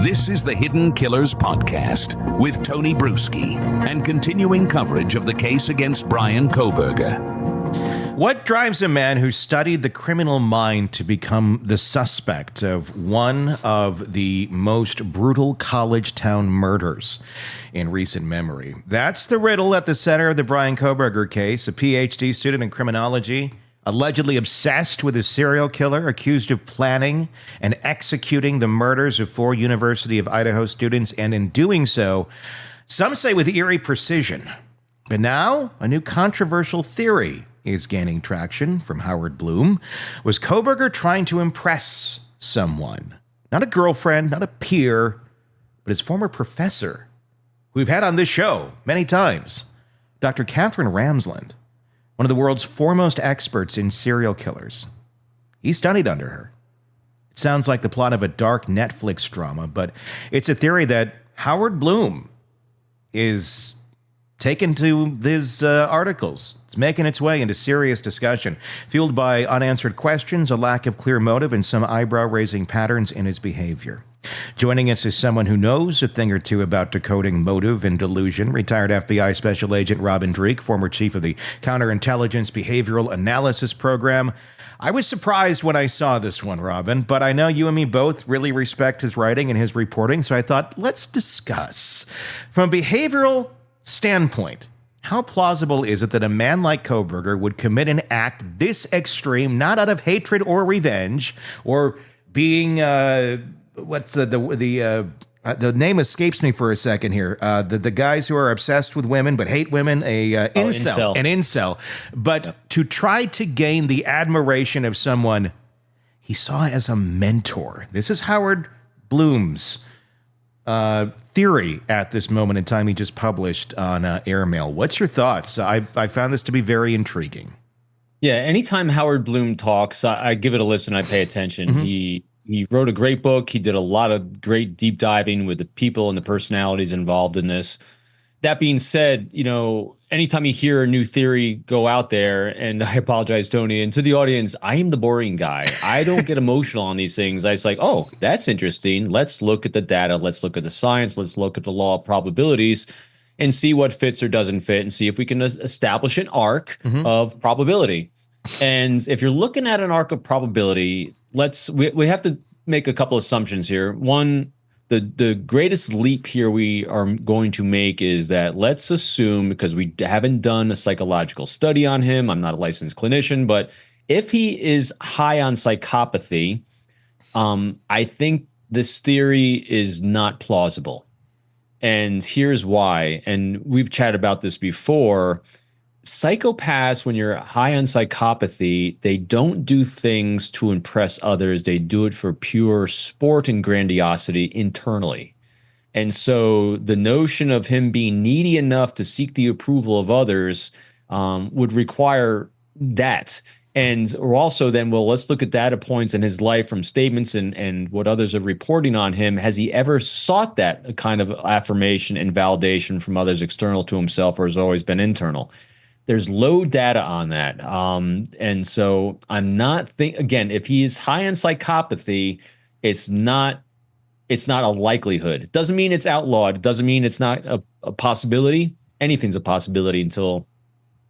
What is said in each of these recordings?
This is the Hidden Killers Podcast with Tony Bruschi and continuing coverage of the case against Bryan Kohberger. What drives a man who studied the criminal mind to become the suspect of one of the most brutal college town murders in recent memory? That's the riddle at the center of the Bryan Kohberger case. A PhD student in criminology, allegedly obsessed with a serial killer, accused of planning and executing the murders of 4 University of Idaho students, and in doing so, some say with eerie precision. But now, a new controversial theory is gaining traction from Howard Blum. Was Kohberger trying to impress someone? Not a girlfriend, not a peer, but his former professor, who we've had on this show many times, Dr. Katherine Ramsland, one of the world's foremost experts in serial killers. He studied under her. It sounds like the plot of a dark Netflix drama, but it's a theory that Howard Blum is taken to his articles. It's making its way into serious discussion, fueled by unanswered questions, a lack of clear motive, and some eyebrow-raising patterns in his behavior. Joining us is someone who knows a thing or two about decoding motive and delusion, retired FBI Special Agent Robin Dreeke, former chief of the Counterintelligence Behavioral Analysis Program. I was surprised when I saw this one, Robin, but I know you and me both really respect his writing and his reporting, so I thought, let's discuss. From a behavioral standpoint, how plausible is it that a man like Kohberger would commit an act this extreme, not out of hatred or revenge, or being the name escapes me for a second here. The guys who are obsessed with women but hate women, an incel. But to try to gain the admiration of someone he saw as a mentor. This is Howard Blum's theory at this moment in time he just published on Airmail. What's your thoughts? I found this to be very intriguing. Yeah, anytime Howard Blum talks, I give it a listen. I pay attention. Mm-hmm. He wrote a great book. He did a lot of great deep diving with the people and the personalities involved in this. That being said, anytime you hear a new theory go out there, and I apologize, Tony, and to the audience, I am the boring guy. I don't get emotional on these things. I was like, oh, that's interesting. Let's look at the data. Let's look at the science. Let's look at the law of probabilities and see what fits or doesn't fit and see if we can establish an arc of probability. And if you're looking at an arc of probability, we have to make a couple assumptions here. One, the greatest leap here we are going to make is that let's assume, because we haven't done a psychological study on him, I'm not a licensed clinician, but if he is high on psychopathy, I think this theory is not plausible. And here's why. And we've chatted about this before. Psychopaths, when you're high on psychopathy, they don't do things to impress others. They do it for pure sport and grandiosity internally. And so the notion of him being needy enough to seek the approval of others would require that. And also then, let's look at data points in his life from statements and what others are reporting on him. Has he ever sought that kind of affirmation and validation from others external to himself, or has it always been internal? There's low data on that. And so I'm not again, if he is high on psychopathy, it's not a likelihood. It doesn't mean it's outlawed. It doesn't mean it's not a possibility. Anything's a possibility until,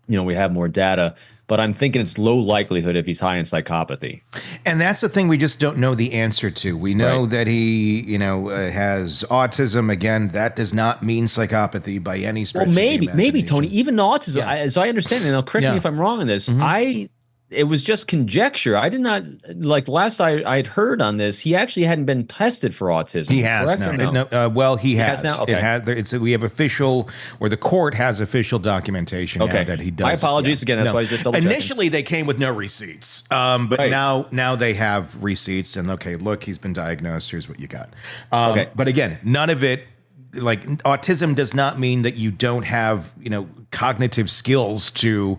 we have more data. But I'm thinking it's low likelihood if he's high in psychopathy. And that's the thing we just don't know the answer to. We know that he, has autism. Again, that does not mean psychopathy by any stretch. Well, maybe Tony, even autism. Yeah. As I understand it, and now correct me if I'm wrong on this. It was just conjecture. I did not last I'd heard on this. He actually hadn't been tested for autism. He has now. He has now. Okay. We have official, or the court has official documentation now that he does. My apologies again. That's why I just double-checking. Initially, they came with no receipts, but now they have receipts. And look, he's been diagnosed. Here's what you got. But again, none of it. Autism does not mean that you don't have, cognitive skills to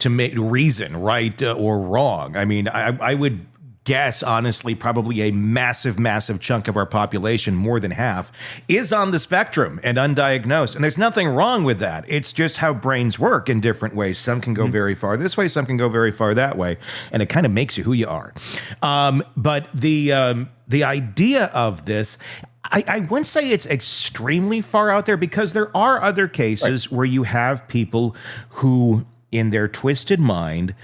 make reason right or wrong. I mean, I would guess, honestly, probably a massive, massive chunk of our population, more than half, is on the spectrum and undiagnosed. And there's nothing wrong with that. It's just how brains work in different ways. Some can go very far this way, some can go very far that way. And it kind of makes you who you are. But the idea of this, I wouldn't say it's extremely far out there, because there are other cases where you have people who, in their twisted mind,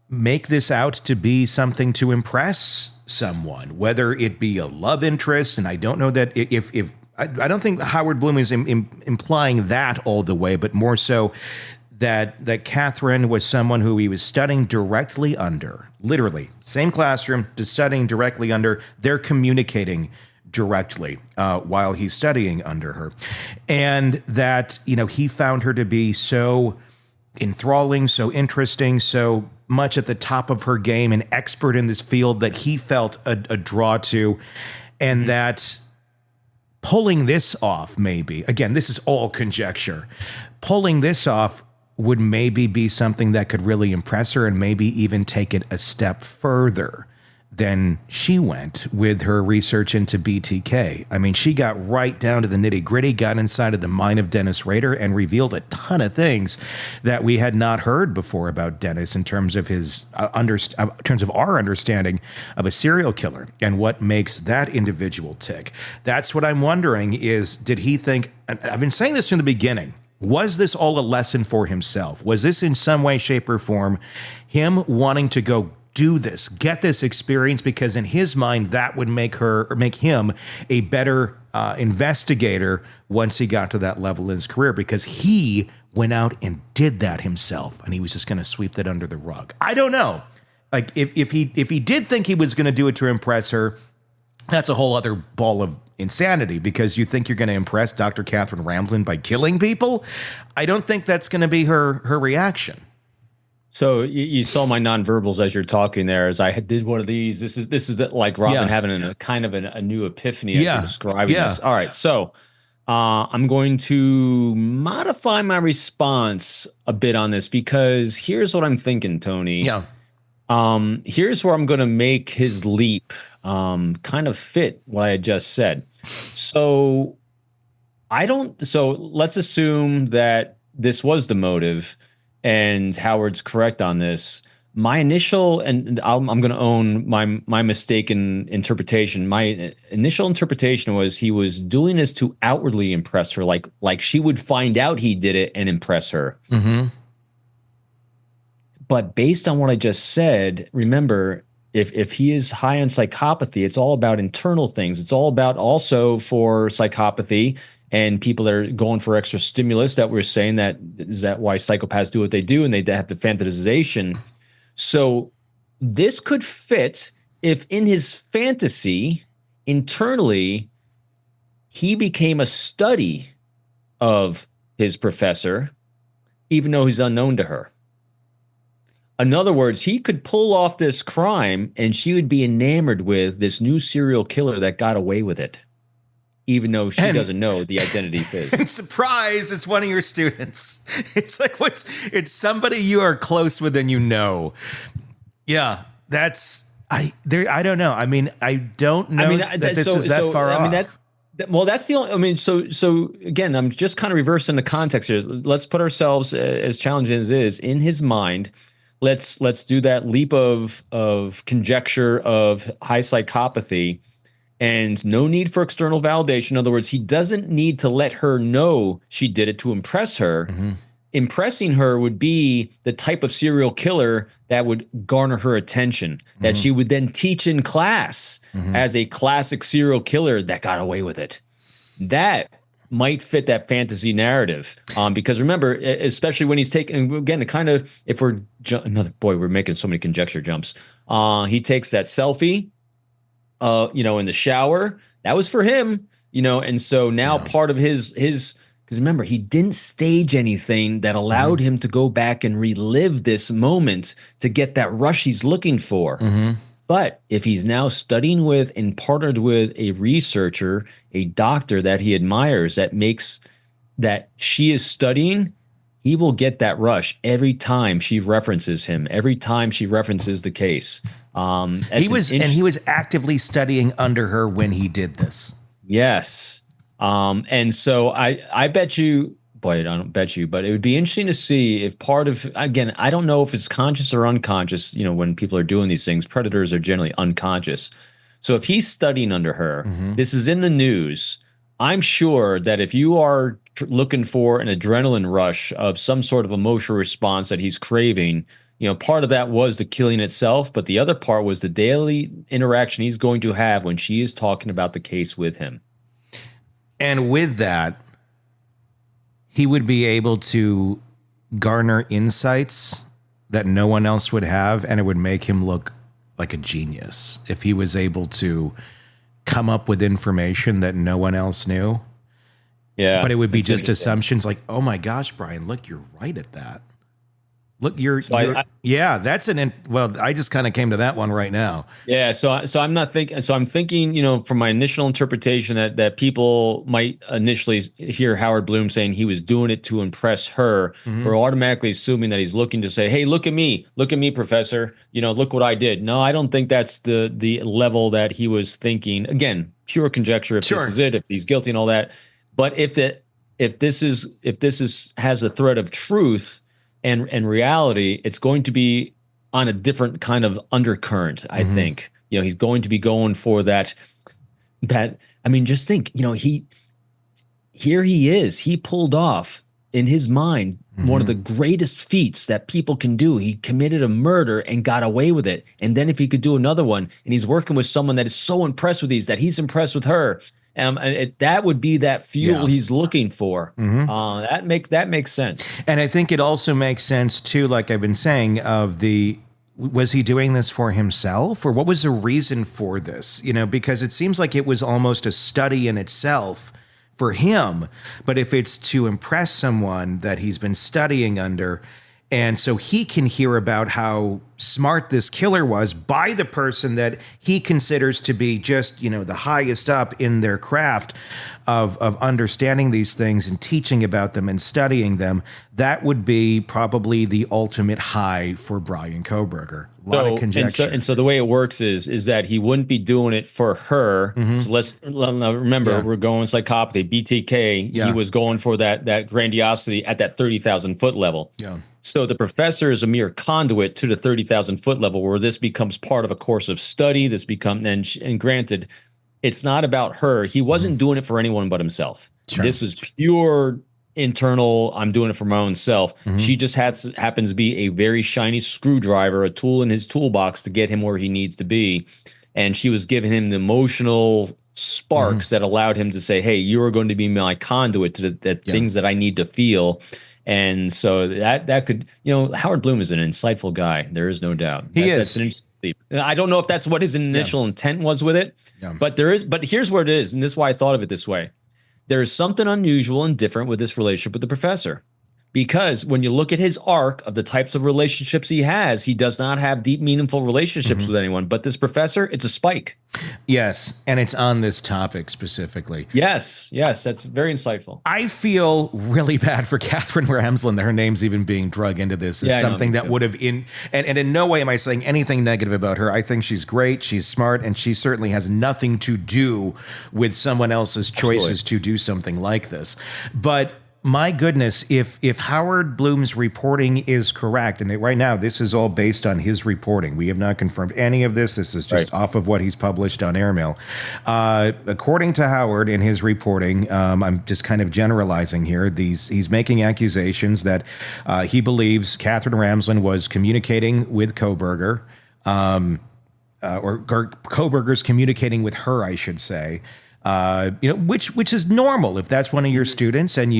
make this out to be something to impress someone, whether it be a love interest. And I don't know that if I don't think Howard Blum is implying that all the way, but more so that Katherine was someone who he was studying directly under, literally same classroom, just studying directly under. They're communicating directly while he's studying under her, and that, you know, he found her to be so enthralling, so interesting, so much at the top of her game, an expert in this field, that he felt a draw to, and that pulling this off, maybe, again, this is all conjecture, pulling this off would maybe be something that could really impress her, and maybe even take it a step further than she went with her research into BTK. I mean, she got right down to the nitty gritty, got inside of the mind of Dennis Rader, and revealed a ton of things that we had not heard before about Dennis in terms of his in terms of our understanding of a serial killer and what makes that individual tick. That's what I'm wondering is, did he think, I've been saying this from the beginning, was this all a lesson for himself? Was this in some way, shape, or form him wanting to go do this, get this experience, because in his mind that would make him a better investigator once he got to that level in his career, because he went out and did that himself, and he was just going to sweep that under the rug. I don't know. Like, if he did think he was going to do it to impress her, that's a whole other ball of insanity, because you think you're going to impress Dr. Katherine Ramsland by killing people. I don't think that's going to be her reaction. So you saw my nonverbals as you're talking there, as I did one of these. This is like Robin having a kind of a new epiphany as you're describing this. All right, so I'm going to modify my response a bit on this, because here's what I'm thinking, Tony. Yeah. Here's where I'm going to make his leap kind of fit what I had just said. So let's assume that this was the motive, and Howard's correct on this. My initial, and I'm going to own my mistaken interpretation. My initial interpretation was he was doing this to outwardly impress her, like she would find out he did it and impress her. Mm-hmm. But based on what I just said, remember, if he is high on psychopathy, it's all about internal things. It's all about, also for psychopathy and people that are going for extra stimulus, that we're saying that is that why psychopaths do what they do, and they have the fantasization. So this could fit if in his fantasy, internally, he became a study of his professor, even though he's unknown to her. In other words, he could pull off this crime and she would be enamored with this new serial killer that got away with it, even though she doesn't know the identity is his. And surprise, it's one of your students. It's like, it's somebody you are close with and you know. Yeah, I don't know. I mean, I don't know that this is that far off. That's the only, so again, I'm just kind of reversing the context here. Let's put ourselves, as challenging as it is, in his mind. Let's do that leap of conjecture of high psychopathy, and no need for external validation. In other words, he doesn't need to let her know she did it to impress her. Mm-hmm. Impressing her would be the type of serial killer that would garner her attention, that she would then teach in class as a classic serial killer that got away with it. That might fit that fantasy narrative. Because remember, especially when he's taking, again, kind of, if we're, we're making so many conjecture jumps. He takes that selfie, in the shower. That was for him, and so now part of his, because remember, he didn't stage anything that allowed him to go back and relive this moment to get that rush he's looking for. Mm-hmm. But if he's now studying with and partnered with a researcher, a doctor that he admires, that she is studying, he will get that rush every time she references him, every time she references the case. He was actively studying under her when he did this. Yes. And so I bet you, boy, I don't bet you, but it would be interesting to see if part of, again, I don't know if it's conscious or unconscious, when people are doing these things. Predators are generally unconscious. So if he's studying under her, this is in the news. I'm sure that if you are looking for an adrenaline rush of some sort of emotional response that he's craving, part of that was the killing itself, but the other part was the daily interaction he's going to have when she is talking about the case with him. And with that, he would be able to garner insights that no one else would have, and it would make him look like a genius if he was able to come up with information that no one else knew. Yeah. But it would be just assumptions like, oh my gosh, Bryan, look, you're right at that. Look, I just kind of came to that one right now. Yeah. So I'm not thinking, I'm thinking, from my initial interpretation that people might initially hear Howard Blum saying he was doing it to impress her. We're automatically assuming that he's looking to say, hey, look at me, professor, look what I did. No, I don't think that's the level that he was thinking. Again, pure conjecture. If this is it, if he's guilty and all that. But if this has a thread of truth and reality, it's going to be on a different kind of undercurrent, I think. He's going to be going for that. I mean, just think, he pulled off in his mind one of the greatest feats that people can do. He committed a murder and got away with it. And then if he could do another one, and he's working with someone that is so impressed with these, that he's impressed with her, that would be that fuel he's looking for. That makes sense. And I think it also makes sense too, like I've been saying, was he doing this for himself, or what was the reason for this? Because it seems like it was almost a study in itself for him. But if it's to impress someone that he's been studying under, and so he can hear about how smart this killer was by the person that he considers to be just, the highest up in their craft of understanding these things and teaching about them and studying them, that would be probably the ultimate high for Bryan Kohberger. A lot of conjecture. And so the way it works is that he wouldn't be doing it for her. So let's remember, we're going psychopathy, BTK. He was going for that grandiosity at that 30,000 foot level. Yeah. So the professor is a mere conduit to the 30,000 foot level, where this becomes part of a course of study. This becomes, and granted, it's not about her. He wasn't doing it for anyone but himself. Sure. This is pure internal. I'm doing it for my own self. She just happens to be a very shiny screwdriver, a tool in his toolbox to get him where he needs to be. And she was giving him the emotional sparks that allowed him to say, hey, you are going to be my conduit to the things that I need to feel. And so that could, Howard Blum is an insightful guy. There is no doubt. He is. I don't know if that's what his initial intent was with it, but here's where it is. And this is why I thought of it this way. There is something unusual and different with this relationship with the professor, because when you look at his arc of the types of relationships he has, he does not have deep, meaningful relationships with anyone. But this professor, it's a spike. Yes, and it's on this topic specifically. Yes, that's very insightful. I feel really bad for Katherine Ramsland that her name's even being drug into this is something that would have and in no way am I saying anything negative about her. I think she's great, she's smart, and she certainly has nothing to do with someone else's choices to do something like this. But my goodness, if Howard Blum's reporting is correct, and right now this is all based on his reporting, we have not confirmed any of this. This is just off of what he's published on Airmail. According to Howard in his reporting, I'm just kind of generalizing here. He's making accusations that he believes Katherine Ramsland was communicating with Kohberger, or Kohberger's communicating with her, I should say. Which is normal. If that's one of your students and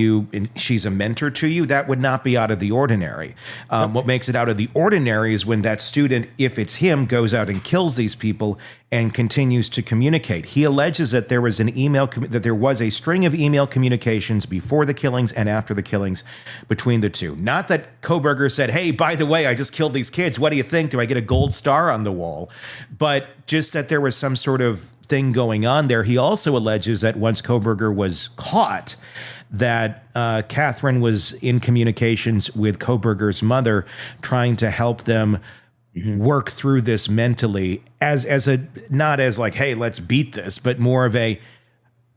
she's a mentor to you, that would not be out of the ordinary. What makes it out of the ordinary is when that student, if it's him, goes out and kills these people and continues to communicate. He alleges that there was a string of email communications before the killings and after the killings between the two. Not that Kohberger said, hey, by the way, I just killed these kids. What do you think? Do I get a gold star on the wall? But just that there was some sort of thing going on there. He also alleges that once Kohberger was caught, that Katherine was in communications with Kohberger's mother, trying to help them work through this mentally, not as like, hey, let's beat this, but more of a,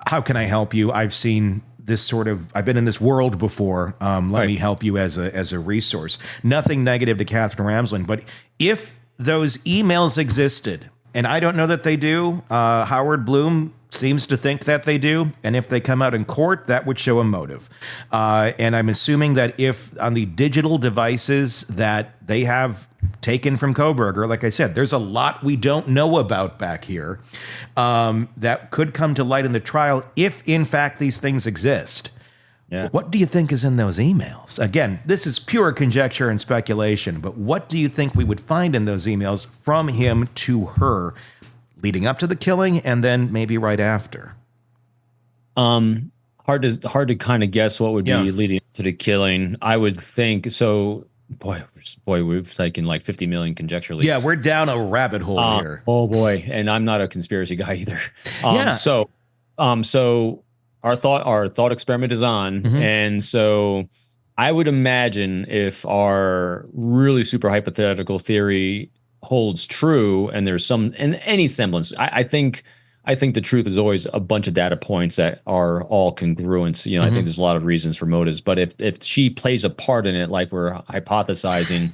how can I help you? I've been in this world before. Let me help you as a resource. Nothing negative to Katherine Ramsland, but if those emails existed, And I don't know that they do. Howard Blum seems to think that they do. And if they come out in court, that would show a motive. And I'm assuming that if on the digital devices that they have taken from Kohberger, like I said, there's a lot we don't know about back here that could come to light in the trial if, in fact, these things exist. Yeah. What do you think is in those emails? Again, this is pure conjecture and speculation, but what do you think we would find in those emails from him to her leading up to the killing and then maybe right after? Hard to kind of guess what would be leading to the killing. I would think so. Boy, we've taken like 50 million conjecture leads. Yeah, we're down a rabbit hole here. Oh boy, and I'm not a conspiracy guy either. So our thought experiment is on, and so I would imagine if our really super hypothetical theory holds true, and there's any semblance, I think the truth is always a bunch of data points that are all congruent. I think there's a lot of reasons for motives, but if she plays a part in it, like we're hypothesizing,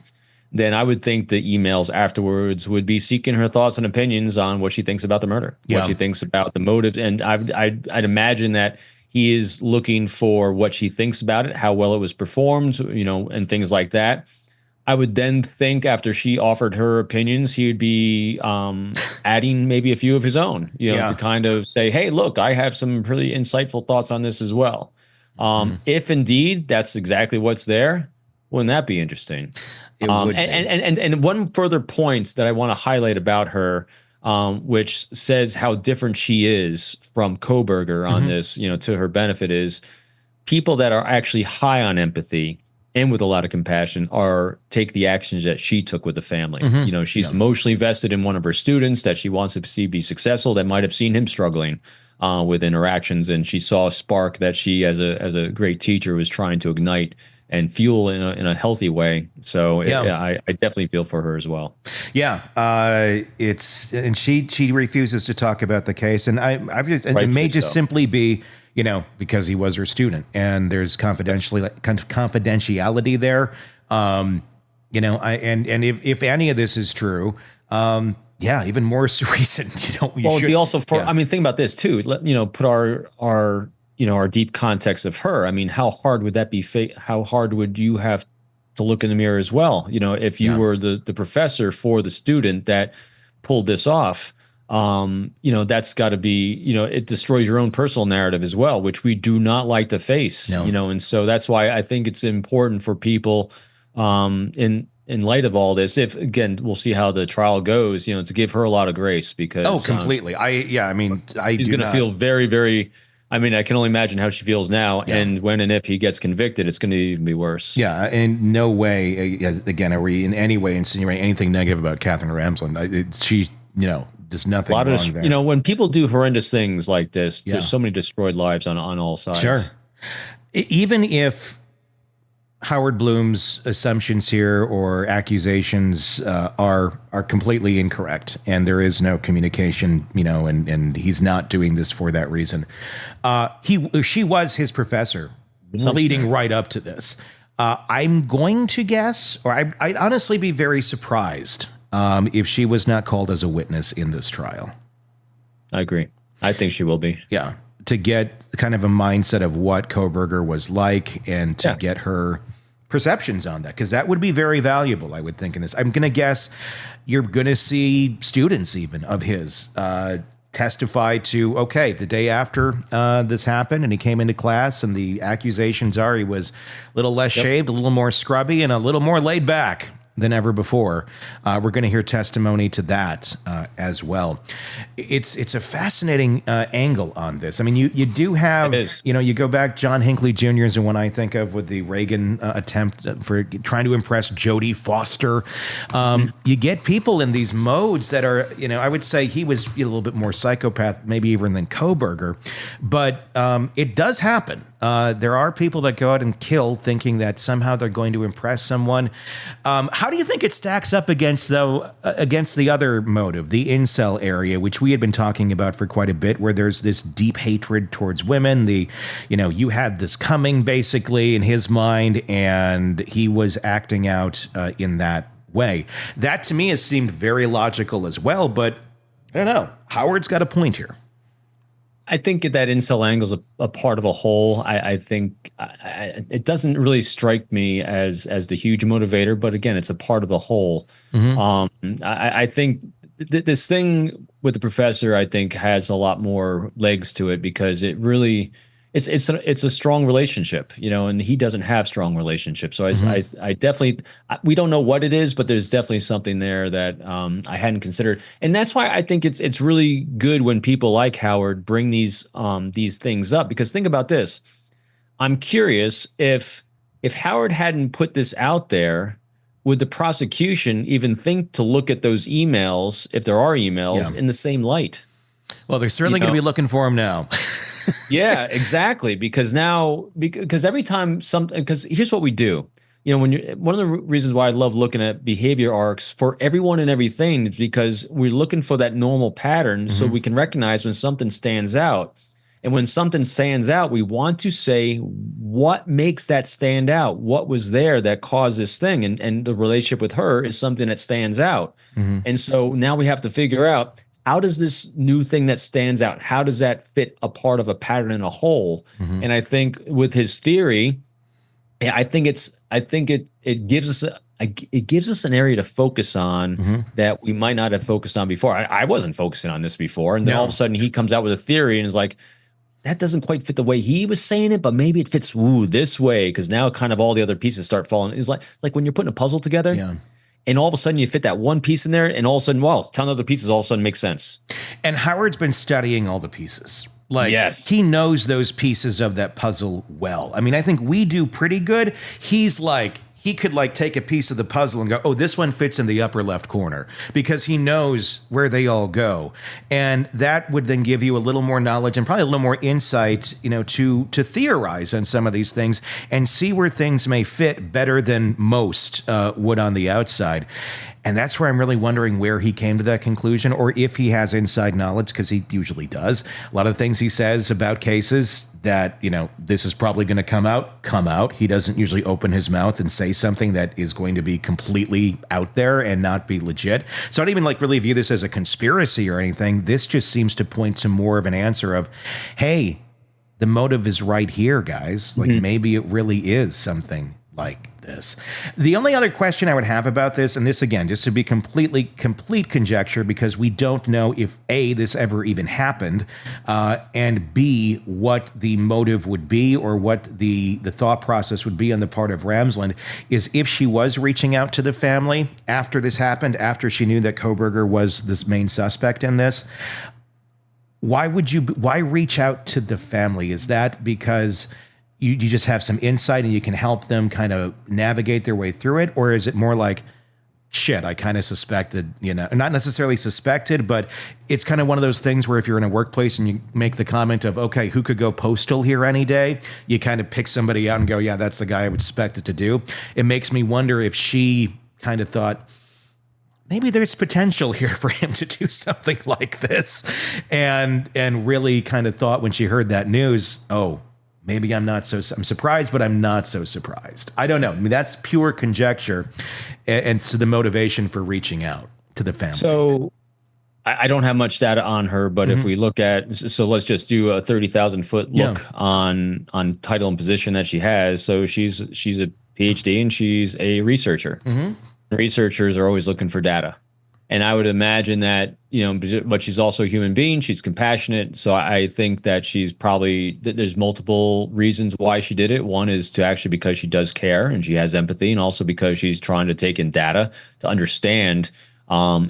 then I would think the emails afterwards would be seeking her thoughts and opinions on what she thinks about the murder, what she thinks about the motives, and I'd imagine that he is looking for what she thinks about it, how well it was performed, and things like that. I would then think after she offered her opinions, he would be adding maybe a few of his own, to kind of say, hey, look, I have some really insightful thoughts on this as well. If indeed that's exactly what's there, wouldn't that be interesting? It would be. And one further point that I want to highlight about her, which says how different she is from Kohberger on this, to her benefit, is people that are actually high on empathy and with a lot of compassion take the actions that she took with the family. She's emotionally vested in one of her students that she wants to see be successful, that might have seen him struggling with interactions, and she saw a spark that she, as a great teacher, was trying to ignite and fuel in a healthy way. So I definitely feel for her as well. Yeah, and she refuses to talk about the case, and it may just simply be, because he was her student, and there's confidentiality there. And if any of this is true, even more reason, it'd be also I mean, think about this too. Put our deep context of her. I mean, how hard would that be? How hard would you have to look in the mirror as well? If you were the professor for the student that pulled this off, that's got to be, it destroys your own personal narrative as well, which we do not like to face, and so that's why I think it's important for people, in light of all this, if again, we'll see how the trial goes, to give her a lot of grace, because completely. She's going to feel very, very, I mean, I can only imagine how she feels now, and when and if he gets convicted, it's going to even be worse. Yeah, in no way, again, are we in any way insinuating anything negative about Katherine Ramsland. She, there's nothing wrong there. When people do horrendous things like this, there's so many destroyed lives on all sides. Sure. Even if Howard Blum's assumptions here or accusations are completely incorrect, and there is no communication, and he's not doing this for that reason. She was his professor leading right up to this. I'm going to guess, or I'd honestly be very surprised if she was not called as a witness in this trial. I agree. I think she will be. Yeah. To get kind of a mindset of what Kohberger was like, and to get her perceptions on that, because that would be very valuable, I would think, in this. I'm going to guess you're going to see students even of his testify to, the day after this happened and he came into class, and the accusations are he was a little less shaved, a little more scrubby, and a little more laid back than ever before. We're going to hear testimony to that as well. It's a fascinating angle on this. I mean, you do have, you go back, John Hinckley Jr. is the one I think of with the Reagan attempt for trying to impress Jodie Foster. You get people in these modes that are, I would say he was a little bit more psychopath, maybe even than Kohberger, but it does happen. There are people that go out and kill thinking that somehow they're going to impress someone. How do you think it stacks up against the other motive, the incel area, which we had been talking about for quite a bit, where there's this deep hatred towards women? You had this coming basically in his mind, and he was acting out in that way. That to me has seemed very logical as well, but I don't know. Howard's got a point here. I think that incel angle is a part of a whole. I think it doesn't really strike me as the huge motivator, but again, it's a part of the whole. I think this thing with the professor, I think, has a lot more legs to it because it really it's a strong relationship, and he doesn't have strong relationships. So I definitely, we don't know what it is, but there's definitely something there that I hadn't considered, and that's why I think it's really good when people like Howard bring these things up, because think about this. I'm curious if Howard hadn't put this out there, would the prosecution even think to look at those emails, if there are emails, in the same light? Well, they're certainly going to be looking for him now. Yeah, exactly. Because every time because here's what we do. One of the reasons why I love looking at behavior arcs for everyone and everything is because we're looking for that normal pattern, so we can recognize when something stands out. And when something stands out, we want to say what makes that stand out. What was there that caused this thing? And the relationship with her is something that stands out. And so now we have to figure out, how does this new thing that stands out, how does that fit a part of a pattern in a whole? And I think with his theory, I think it gives us an area to focus on that we might not have focused on before. I wasn't focusing on this before, and then all of a sudden he comes out with a theory and is like, that doesn't quite fit the way he was saying it, but maybe it fits this way, because now kind of all the other pieces start falling. It's like when you're putting a puzzle together. Yeah. And all of a sudden you fit that one piece in there, and all of a sudden, 10 other pieces all of a sudden make sense. And Howard's been studying all the pieces. He knows those pieces of that puzzle well. I mean, I think we do pretty good. He's he could take a piece of the puzzle and go, oh, this one fits in the upper left corner, because he knows where they all go. And that would then give you a little more knowledge and probably a little more insight, to theorize on some of these things and see where things may fit better than most would on the outside. And that's where I'm really wondering where he came to that conclusion, or if he has inside knowledge, because he usually does. A lot of things he says about cases that, this is probably going to come out. He doesn't usually open his mouth and say something that is going to be completely out there and not be legit. So I don't even really view this as a conspiracy or anything. This just seems to point to more of an answer of, hey, the motive is right here, guys. Maybe it really is something like this. The only other question I would have about this, and this again, just to be complete conjecture, because we don't know if A, this ever even happened, and B, what the motive would be, or what the thought process would be on the part of Ramsland, is if she was reaching out to the family after this happened, after she knew that Kohberger was this main suspect in this. Why reach out to the family? Is that because you just have some insight and you can help them kind of navigate their way through it? Or is it more like, shit, I kind of suspected, not necessarily suspected, but it's kind of one of those things where if you're in a workplace and you make the comment of, okay, who could go postal here any day? You kind of pick somebody out and go, yeah, that's the guy I would expect it to do. It makes me wonder if she kind of thought, maybe there's potential here for him to do something like this. And really kind of thought when she heard that news, oh, maybe I'm surprised, but I'm not so surprised. I don't know. I mean, that's pure conjecture. And so the motivation for reaching out to the family. So I don't have much data on her, but if we look at, so let's just do a 30,000 foot look on title and position that she has. So she's a PhD and she's a researcher. Researchers are always looking for data. And I would imagine that, but she's also a human being. She's compassionate. So I think that there's multiple reasons why she did it. One is because she does care and she has empathy, and also because she's trying to take in data to understand,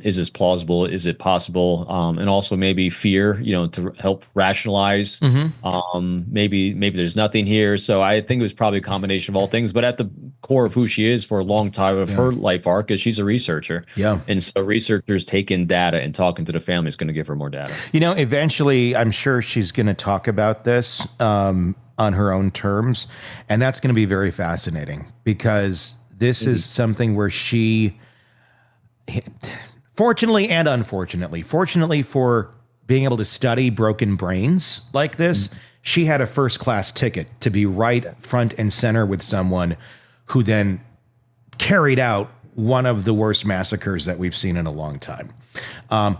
is this plausible? Is it possible? And also maybe fear, to help rationalize. Maybe there's nothing here. So I think it was probably a combination of all things. But at the core of who she is for a long time of her life arc is she's a researcher. Yeah. And so researchers take in data, and talking to the family is going to give her more data. Eventually, I'm sure she's going to talk about this on her own terms. And that's going to be very fascinating, because this is something where she... Fortunately and unfortunately, fortunately for being able to study broken brains like this, she had a first-class ticket to be right front and center with someone who then carried out one of the worst massacres that we've seen in a long time.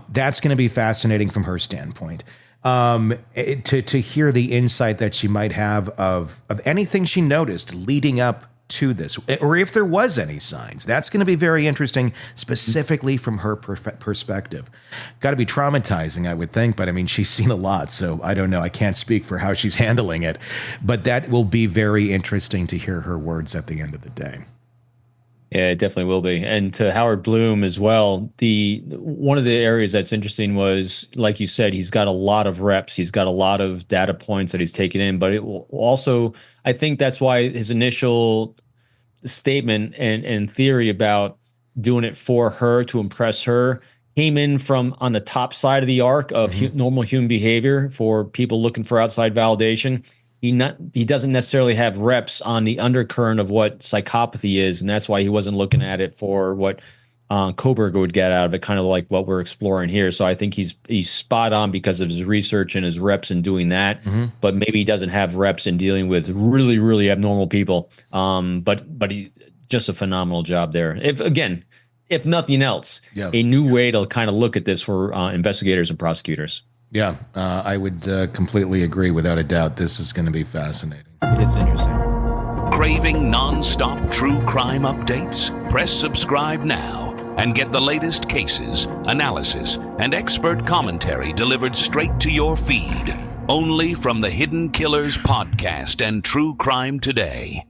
That's going to be fascinating from her standpoint. To hear the insight that she might have of anything she noticed leading up to this, or if there was any signs. That's going to be very interesting, specifically from her perspective. Got to be traumatizing, I would think, but I mean, she's seen a lot, so I don't know. I can't speak for how she's handling it, but that will be very interesting to hear her words at the end of the day. Yeah, it definitely will be. And to Howard Blum as well, one of the areas that's interesting was, like you said, he's got a lot of reps. He's got a lot of data points that he's taken in, but it will also, I think that's why his initial statement and theory about doing it for her to impress her came in from on the top side of the arc of normal human behavior for people looking for outside validation. He doesn't necessarily have reps on the undercurrent of what psychopathy is, and that's why he wasn't looking at it for what Kohberger would get out of it, kind of like what we're exploring here. So I think he's spot on because of his research and his reps in doing that, but maybe he doesn't have reps in dealing with really, really abnormal people. But he just a phenomenal job there. If nothing else, a new way to kind of look at this for investigators and prosecutors. Yeah, I would completely agree without a doubt. This is going to be fascinating. It is interesting. Craving non-stop true crime updates? Press subscribe now and get the latest cases, analysis, and expert commentary delivered straight to your feed. Only from the Hidden Killers podcast and True Crime Today.